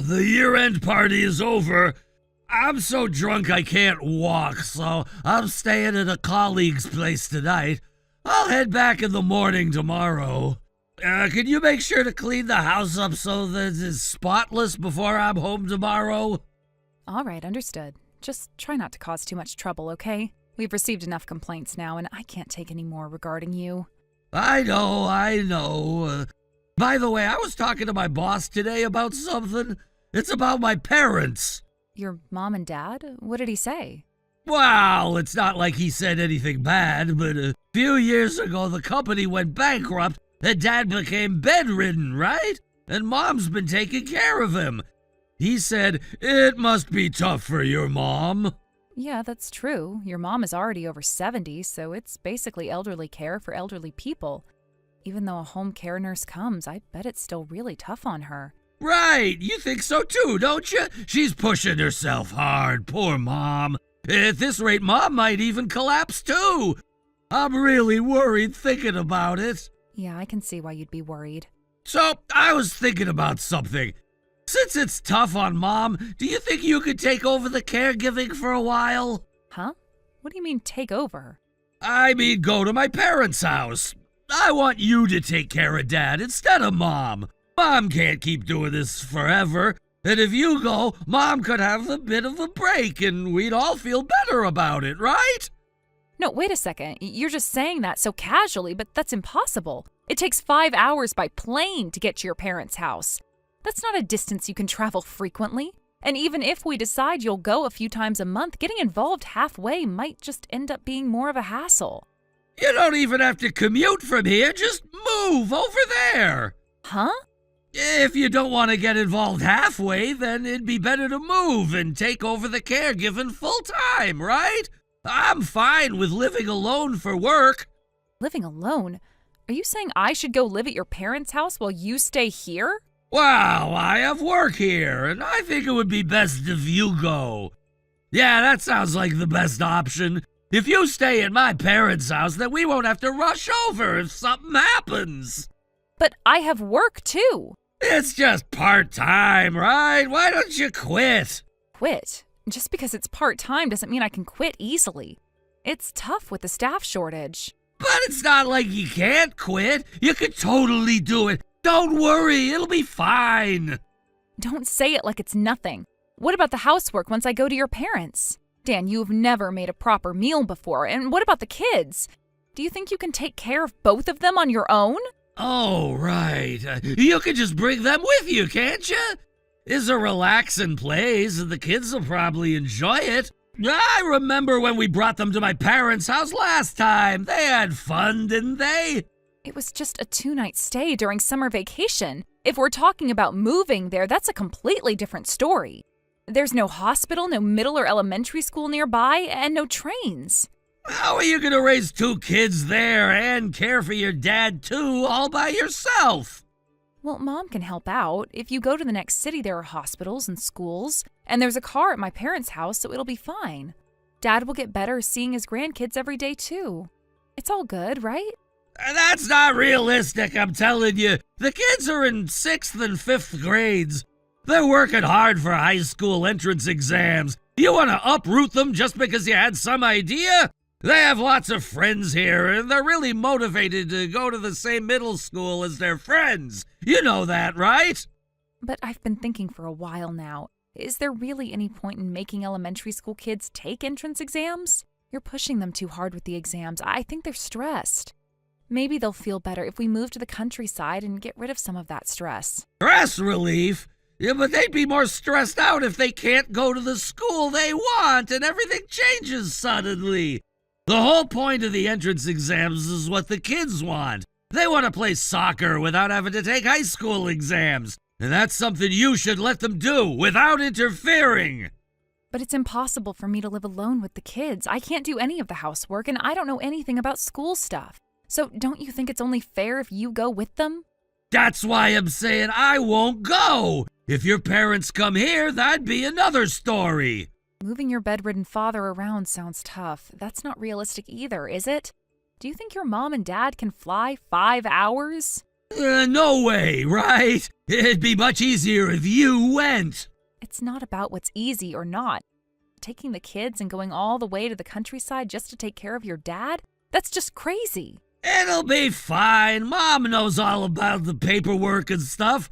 the year-end party is over. I'm so drunk I can't walk, so I'm staying at a colleague's place tonight. I'll head back in the morning tomorrow. Can you make sure to clean the house up so that it's spotless before I'm home tomorrow? All right, understood. Just try not to cause too much trouble, okay? We've received enough complaints now, and I can't take any more regarding you. I know. By the way, I was talking to my boss today about something. It's about my parents. Your mom and dad? What did he say? Well, it's not like he said anything bad, but a few years ago the company went bankrupt and Dad became bedridden, right? And Mom's been taking care of him. He said, it must be tough for your mom. Yeah, that's true. Your mom is already over 70, so it's basically elderly care for elderly people. Even though a home care nurse comes, I bet it's still really tough on her. Right, you think so too, don't you? She's pushing herself hard, poor Mom. At this rate, Mom might even collapse too. I'm really worried thinking about it. Yeah, I can see why you'd be worried. So, I was thinking about something. Since it's tough on Mom, do you think you could take over the caregiving for a while? Huh? What do you mean, take over? I mean, go to my parents' house. I want you to take care of Dad instead of Mom. Mom can't keep doing this forever. And if you go, Mom could have a bit of a break and we'd all feel better about it, right? No, wait a second. You're just saying that so casually, but that's impossible. It takes 5 hours by plane to get to your parents' house. That's not a distance you can travel frequently. And even if we decide you'll go a few times a month, getting involved halfway might just end up being more of a hassle. You don't even have to commute from here, just move over there. Huh? If you don't want to get involved halfway, then it'd be better to move and take over the caregiving full time, right? I'm fine with living alone for work. Living alone? Are you saying I should go live at your parents' house while you stay here? Wow, I have work here, and I think it would be best if you go. Yeah, that sounds like the best option. If you stay at my parents' house, then we won't have to rush over if something happens. But I have work too. It's just part-time, right? Why don't you quit? Quit? Just because it's part-time doesn't mean I can quit easily. It's tough with the staff shortage. But it's not like you can't quit. You could totally do it. Don't worry, it'll be fine. Don't say it like it's nothing. What about the housework once I go to your parents? Dan, you've never made a proper meal before. And what about the kids? Do you think you can take care of both of them on your own? Oh, right. You could just bring them with you, can't you? It's a relaxing place, and the kids will probably enjoy it. I remember when we brought them to my parents' house last time. They had fun, didn't they? It was just a 2-night stay during summer vacation. If we're talking about moving there, that's a completely different story. There's no hospital, no middle or elementary school nearby, and no trains. How are you going to raise 2 kids there and care for your dad too, all by yourself? Well, Mom can help out. If you go to the next city, there are hospitals and schools, and there's a car at my parents' house, so it'll be fine. Dad will get better seeing his grandkids every day too. It's all good, right? That's not realistic, I'm telling you. The kids are in 6th and 5th grades. They're working hard for high school entrance exams. You want to uproot them just because you had some idea? They have lots of friends here, and they're really motivated to go to the same middle school as their friends. You know that, right? But I've been thinking for a while now. Is there really any point in making elementary school kids take entrance exams? You're pushing them too hard with the exams. I think they're stressed. Maybe they'll feel better if we move to the countryside and get rid of some of that stress. Stress relief? Yeah, but they'd be more stressed out if they can't go to the school they want and everything changes suddenly. The whole point of the entrance exams is what the kids want. They want to play soccer without having to take high school exams. And that's something you should let them do without interfering. But it's impossible for me to live alone with the kids. I can't do any of the housework, and I don't know anything about school stuff. So don't you think it's only fair if you go with them? That's why I'm saying I won't go. If your parents come here, that'd be another story. Moving your bedridden father around sounds tough. That's not realistic either, is it? Do you think your mom and dad can fly 5 hours? No way, right? It'd be much easier if you went. It's not about what's easy or not. Taking the kids and going all the way to the countryside just to take care of your dad? That's just crazy. It'll be fine. Mom knows all about the paperwork and stuff.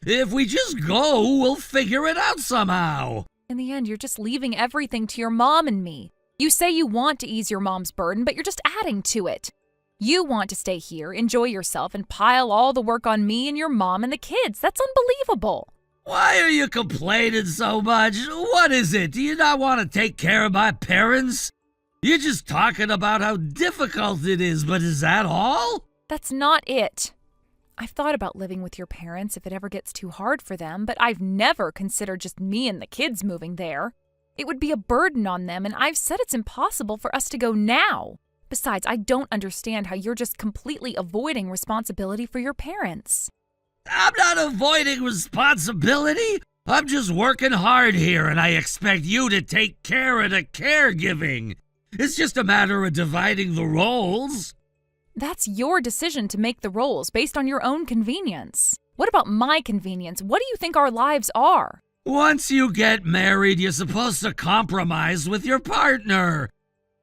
If we just go, we'll figure it out somehow. In the end, you're just leaving everything to your mom and me. You say you want to ease your mom's burden, but you're just adding to it. You want to stay here, enjoy yourself, and pile all the work on me and your mom and the kids. That's unbelievable. Why are you complaining so much? What is it? Do you not want to take care of my parents? You're just talking about how difficult it is, but is that all? That's not it. I've thought about living with your parents if it ever gets too hard for them, but I've never considered just me and the kids moving there. It would be a burden on them, and I've said it's impossible for us to go now. Besides, I don't understand how you're just completely avoiding responsibility for your parents. I'm not avoiding responsibility. I'm just working hard here, and I expect you to take care of the caregiving. It's just a matter of dividing the roles. That's your decision to make the roles based on your own convenience. What about my convenience? What do you think our lives are? Once you get married, you're supposed to compromise with your partner.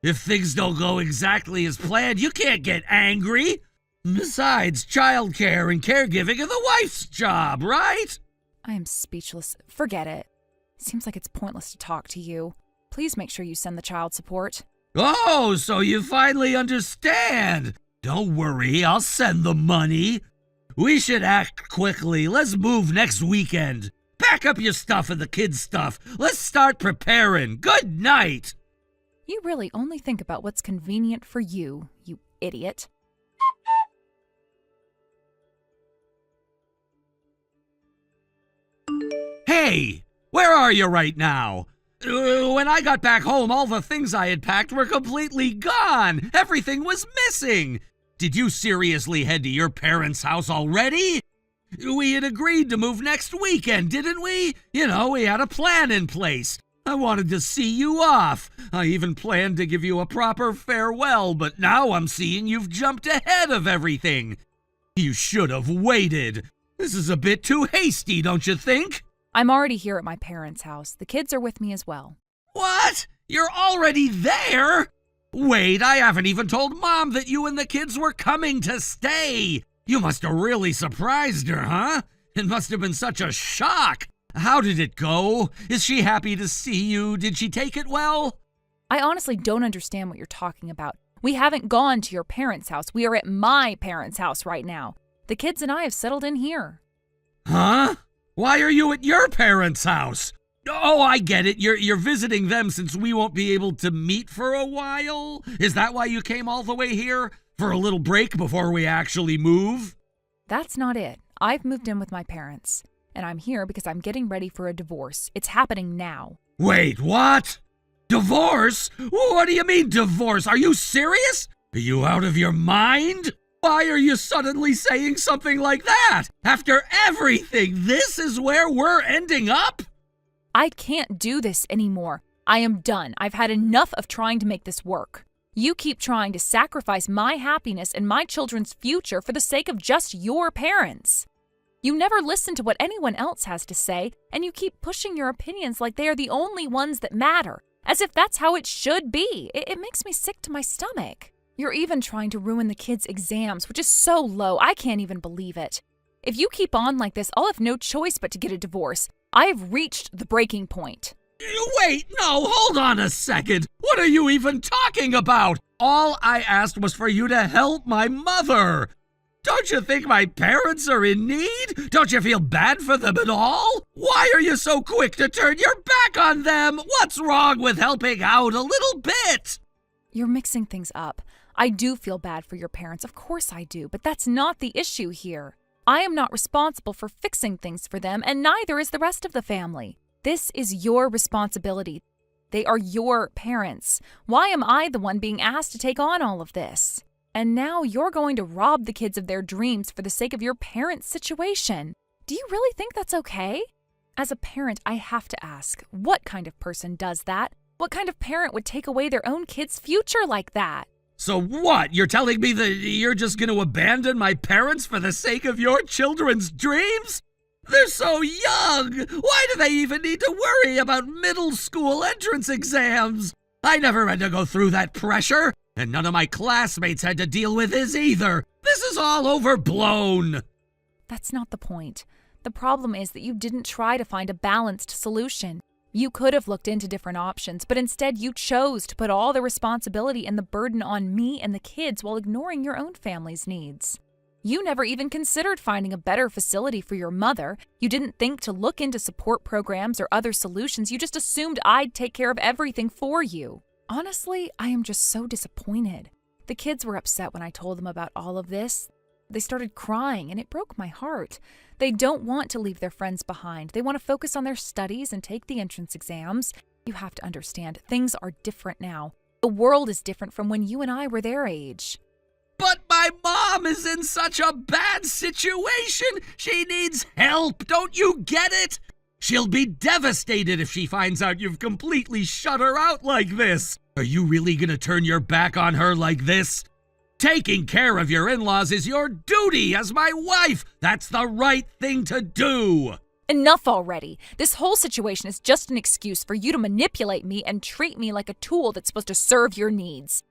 If things don't go exactly as planned, you can't get angry. Besides, childcare and caregiving are the wife's job, right? I am speechless. Forget it. Seems like it's pointless to talk to you. Please make sure you send the child support. Oh, so you finally understand. Don't worry, I'll send the money. We should act quickly. Let's move next weekend. Pack up your stuff and the kids' stuff. Let's start preparing. Good night. You really only think about what's convenient for you, you idiot. Hey, where are you right now? When I got back home, all the things I had packed were completely gone. Everything was missing. Did you seriously head to your parents' house already? We had agreed to move next weekend, didn't we? You know, we had a plan in place. I wanted to see you off. I even planned to give you a proper farewell, but now I'm seeing you've jumped ahead of everything. You should have waited. This is a bit too hasty, don't you think? I'm already here at my parents' house. The kids are with me as well. What? You're already there? Wait, I haven't even told Mom that you and the kids were coming to stay. You must have really surprised her, huh? It must have been such a shock. How did it go? Is she happy to see you? Did she take it well? I honestly don't understand what you're talking about. We haven't gone to your parents' house. We are at my parents' house right now. The kids and I have settled in here. Huh? Why are you at your parents' house? Oh, I get it. You're visiting them since we won't be able to meet for a while? Is that why you came all the way here? For a little break before we actually move? That's not it. I've moved in with my parents, and I'm here because I'm getting ready for a divorce. It's happening now. Wait, what? Divorce? What do you mean divorce? Are you serious? Are you out of your mind? Why are you suddenly saying something like that? After everything, this is where we're ending up? I can't do this anymore. I am done. I've had enough of trying to make this work. You keep trying to sacrifice my happiness and my children's future for the sake of just your parents. You never listen to what anyone else has to say, and you keep pushing your opinions like they are the only ones that matter, as if that's how it should be. It makes me sick to my stomach. You're even trying to ruin the kids' exams, which is so low, I can't even believe it. If you keep on like this, I'll have no choice but to get a divorce. I've reached the breaking point. Wait, no, hold on a second. What are you even talking about? All I asked was for you to help my mother. Don't you think my parents are in need? Don't you feel bad for them at all? Why are you so quick to turn your back on them? What's wrong with helping out a little bit? You're mixing things up. I do feel bad for your parents, of course I do, but that's not the issue here. I am not responsible for fixing things for them, and neither is the rest of the family. This is your responsibility. They are your parents. Why am I the one being asked to take on all of this? And now you're going to rob the kids of their dreams for the sake of your parents' situation. Do you really think that's okay? As a parent, I have to ask, what kind of person does that? What kind of parent would take away their own kid's future like that? So what? You're telling me that you're just going to abandon my parents for the sake of your children's dreams? They're so young! Why do they even need to worry about middle school entrance exams? I never had to go through that pressure, and none of my classmates had to deal with this either. This is all overblown. That's not the point. The problem is that you didn't try to find a balanced solution. You could have looked into different options, but instead you chose to put all the responsibility and the burden on me and the kids while ignoring your own family's needs. You never even considered finding a better facility for your mother. You didn't think to look into support programs or other solutions. You just assumed I'd take care of everything for you. Honestly, I am just so disappointed. The kids were upset when I told them about all of this. They started crying, and it broke my heart. They don't want to leave their friends behind. They want to focus on their studies and take the entrance exams. You have to understand, things are different now. The world is different from when you and I were their age. But my mom is in such a bad situation. She needs help. Don't you get it? She'll be devastated if she finds out you've completely shut her out like this. Are you really gonna turn your back on her like this? Taking care of your in-laws is your duty as my wife. That's the right thing to do. Enough already. This whole situation is just an excuse for you to manipulate me and treat me like a tool that's supposed to serve your needs.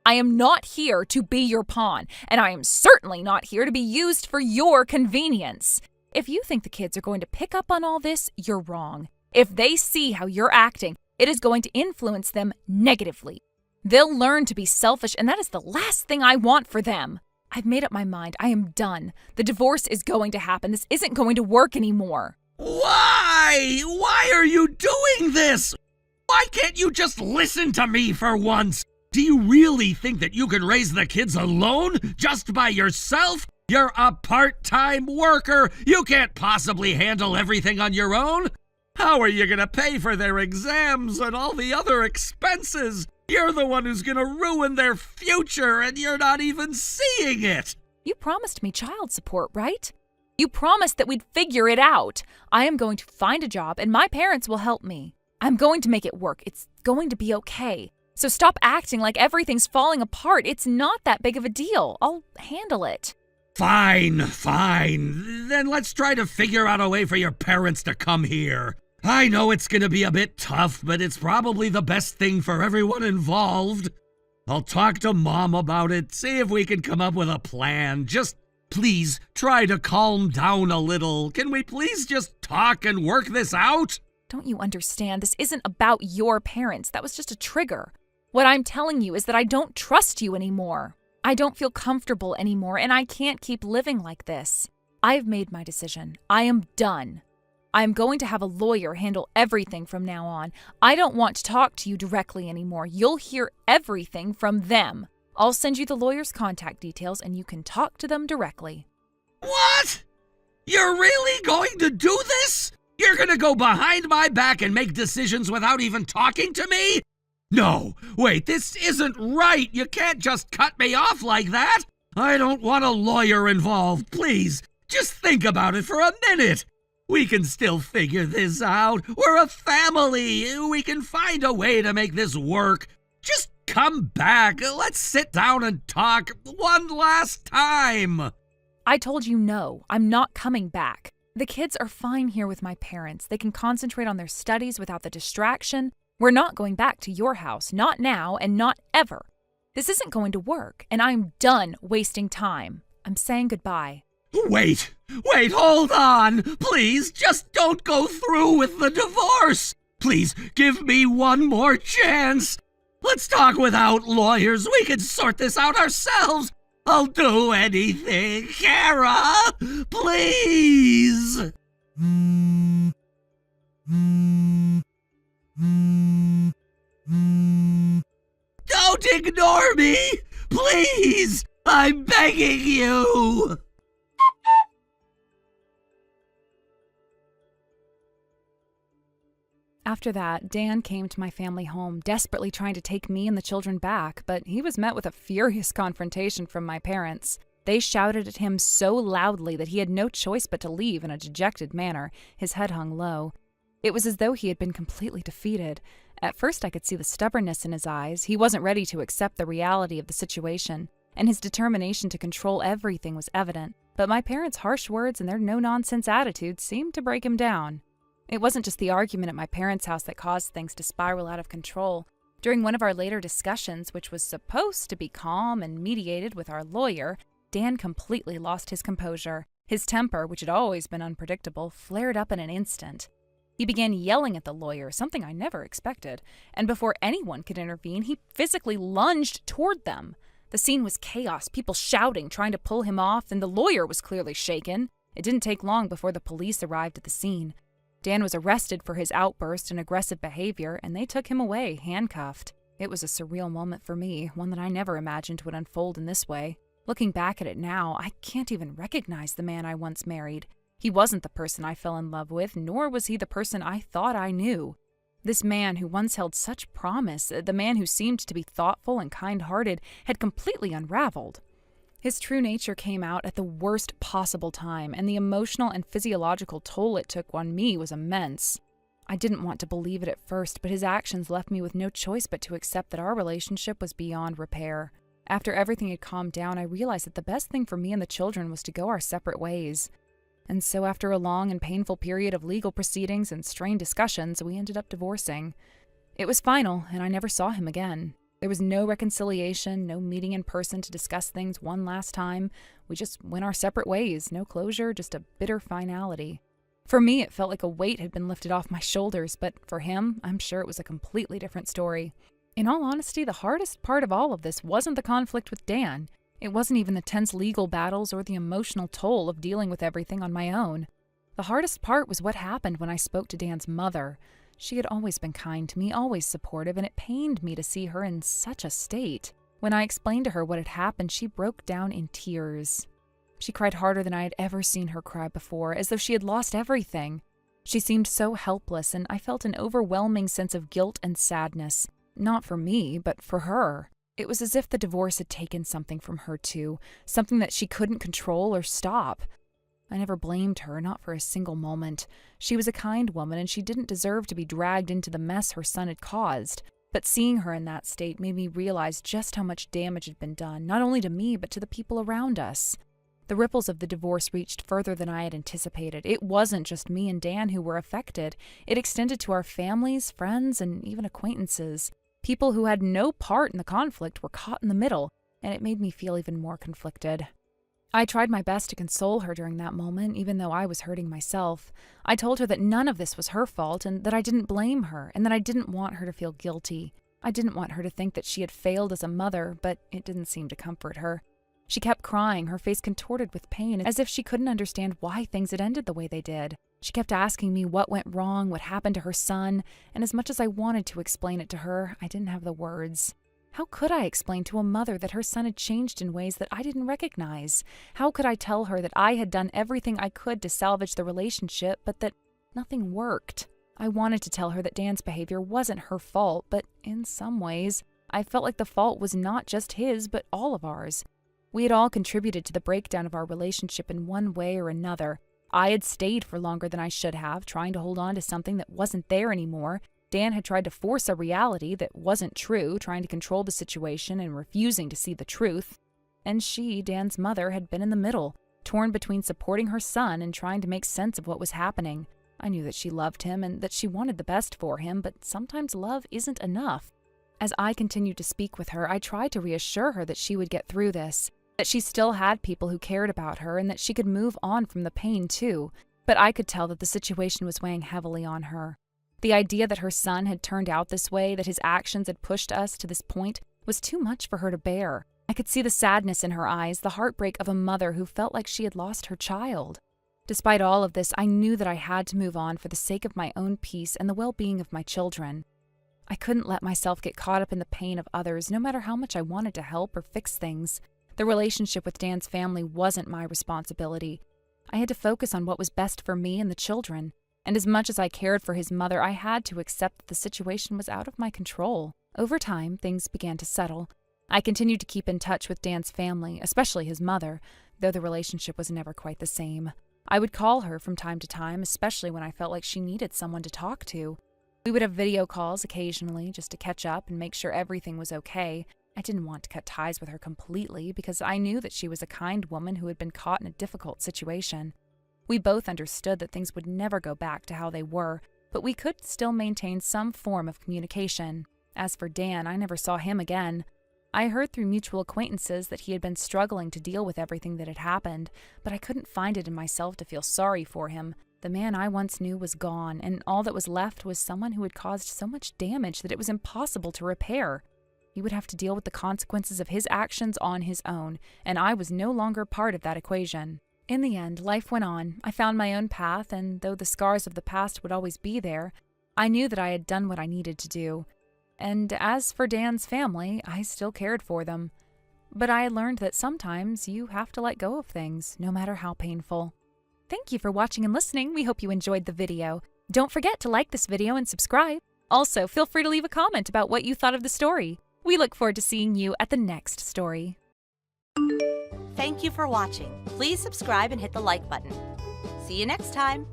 I am not here to be your pawn, and I am certainly not here to be used for your convenience. If you think the kids are going to pick up on all this, you're wrong. If they see how you're acting, it is going to influence them negatively. They'll learn to be selfish, and that is the last thing I want for them. I've made up my mind. I am done. The divorce is going to happen. This isn't going to work anymore. Why? Why are you doing this? Why can't you just listen to me for once? Do you really think that you can raise the kids alone, just by yourself? You're a part-time worker. You can't possibly handle everything on your own. How are you gonna pay for their exams and all the other expenses? You're the one who's gonna ruin their future, and you're not even seeing it. You promised me child support, right? You promised that we'd figure it out. I am going to find a job, and my parents will help me. I'm going to make it work. It's going to be okay. So stop acting like everything's falling apart. It's not that big of a deal. I'll handle it. Fine. Then let's try to figure out a way for your parents to come here. I know it's gonna be a bit tough, but it's probably the best thing for everyone involved. I'll talk to Mom about it, see if we can come up with a plan. Just please try to calm down a little. Can we please just talk and work this out? Don't you understand? This isn't about your parents. That was just a trigger. What I'm telling you is that I don't trust you anymore. I don't feel comfortable anymore, and I can't keep living like this. I've made my decision. I am done. I'm going to have a lawyer handle everything from now on. I don't want to talk to you directly anymore. You'll hear everything from them. I'll send you the lawyer's contact details, and you can talk to them directly. What? You're really going to do this? You're gonna go behind my back and make decisions without even talking to me? No, wait, this isn't right. You can't just cut me off like that. I don't want a lawyer involved. Please, just think about it for a minute. We can still figure this out. We're a family. We can find a way to make this work. Just come back. Let's sit down and talk one last time. I told you no, I'm not coming back. The kids are fine here with my parents. They can concentrate on their studies without the distraction. We're not going back to your house, not now and not ever. This isn't going to work, and I'm done wasting time. I'm saying goodbye. Wait, hold on. Please, just don't go through with the divorce. Please, give me one more chance. Let's talk without lawyers. We can sort this out ourselves. I'll do anything. Kara, please. Don't ignore me! Please! I'm begging you! After that, Dan came to my family home, desperately trying to take me and the children back, but he was met with a furious confrontation from my parents. They shouted at him so loudly that he had no choice but to leave in a dejected manner, his head hung low. It was as though he had been completely defeated. At first, I could see the stubbornness in his eyes. He wasn't ready to accept the reality of the situation, and his determination to control everything was evident. But my parents' harsh words and their no-nonsense attitude seemed to break him down. It wasn't just the argument at my parents' house that caused things to spiral out of control. During one of our later discussions, which was supposed to be calm and mediated with our lawyer, Dan completely lost his composure. His temper, which had always been unpredictable, flared up in an instant. He began yelling at the lawyer, something I never expected, and before anyone could intervene, he physically lunged toward them. The scene was chaos, people shouting, trying to pull him off, and the lawyer was clearly shaken. It didn't take long before the police arrived at the scene. Dan was arrested for his outburst and aggressive behavior, and they took him away, handcuffed. It was a surreal moment for me, one that I never imagined would unfold in this way. Looking back at it now, I can't even recognize the man I once married. He wasn't the person I fell in love with, nor was he the person I thought I knew. This man who once held such promise, the man who seemed to be thoughtful and kind-hearted, had completely unraveled. His true nature came out at the worst possible time, and the emotional and physiological toll it took on me was immense. I didn't want to believe it at first, but his actions left me with no choice but to accept that our relationship was beyond repair. After everything had calmed down, I realized that the best thing for me and the children was to go our separate ways. And so after a long and painful period of legal proceedings and strained discussions, we ended up divorcing. It was final, and I never saw him again. There was no reconciliation, no meeting in person to discuss things one last time. We just went our separate ways, no closure, just a bitter finality. For me, it felt like a weight had been lifted off my shoulders, but for him, I'm sure it was a completely different story. In all honesty, the hardest part of all of this wasn't the conflict with Dan. It wasn't even the tense legal battles or the emotional toll of dealing with everything on my own. The hardest part was what happened when I spoke to Dan's mother. She had always been kind to me, always supportive, and it pained me to see her in such a state. When I explained to her what had happened, she broke down in tears. She cried harder than I had ever seen her cry before, as though she had lost everything. She seemed so helpless, and I felt an overwhelming sense of guilt and sadness. Not for me, but for her. It was as if the divorce had taken something from her too, something that she couldn't control or stop. I never blamed her, not for a single moment. She was a kind woman, and she didn't deserve to be dragged into the mess her son had caused. But seeing her in that state made me realize just how much damage had been done, not only to me, but to the people around us. The ripples of the divorce reached further than I had anticipated. It wasn't just me and Dan who were affected. It extended to our families, friends, and even acquaintances. People who had no part in the conflict were caught in the middle, and it made me feel even more conflicted. I tried my best to console her during that moment, even though I was hurting myself. I told her that none of this was her fault, and that I didn't blame her, and that I didn't want her to feel guilty. I didn't want her to think that she had failed as a mother, but it didn't seem to comfort her. She kept crying, her face contorted with pain, as if she couldn't understand why things had ended the way they did. She kept asking me what went wrong, what happened to her son, and as much as I wanted to explain it to her, I didn't have the words. How could I explain to a mother that her son had changed in ways that I didn't recognize? How could I tell her that I had done everything I could to salvage the relationship, but that nothing worked? I wanted to tell her that Dan's behavior wasn't her fault, but in some ways, I felt like the fault was not just his, but all of ours. We had all contributed to the breakdown of our relationship in one way or another. I had stayed for longer than I should have, trying to hold on to something that wasn't there anymore. Dan had tried to force a reality that wasn't true, trying to control the situation and refusing to see the truth. And she, Dan's mother, had been in the middle, torn between supporting her son and trying to make sense of what was happening. I knew that she loved him and that she wanted the best for him, but sometimes love isn't enough. As I continued to speak with her, I tried to reassure her that she would get through this, that she still had people who cared about her and that she could move on from the pain too. But I could tell that the situation was weighing heavily on her. The idea that her son had turned out this way, that his actions had pushed us to this point, was too much for her to bear. I could see the sadness in her eyes, the heartbreak of a mother who felt like she had lost her child. Despite all of this, I knew that I had to move on for the sake of my own peace and the well-being of my children. I couldn't let myself get caught up in the pain of others, no matter how much I wanted to help or fix things. The relationship with Dan's family wasn't my responsibility. I had to focus on what was best for me and the children. And as much as I cared for his mother, I had to accept that the situation was out of my control. Over time, things began to settle. I continued to keep in touch with Dan's family, especially his mother, though the relationship was never quite the same. I would call her from time to time, especially when I felt like she needed someone to talk to. We would have video calls occasionally just to catch up and make sure everything was okay. I didn't want to cut ties with her completely because I knew that she was a kind woman who had been caught in a difficult situation. We both understood that things would never go back to how they were, but we could still maintain some form of communication. As for Dan, I never saw him again. I heard through mutual acquaintances that he had been struggling to deal with everything that had happened, but I couldn't find it in myself to feel sorry for him. The man I once knew was gone, and all that was left was someone who had caused so much damage that it was impossible to repair. He would have to deal with the consequences of his actions on his own, and I was no longer part of that equation. In the end, life went on. I found my own path, and though the scars of the past would always be there, I knew that I had done what I needed to do. And as for Dan's family, I still cared for them. But I learned that sometimes you have to let go of things, no matter how painful. Thank you for watching and listening. We hope you enjoyed the video. Don't forget to like this video and subscribe. Also, feel free to leave a comment about what you thought of the story. We look forward to seeing you at the next story. Thank you for watching. Please subscribe and hit the like button. See you next time.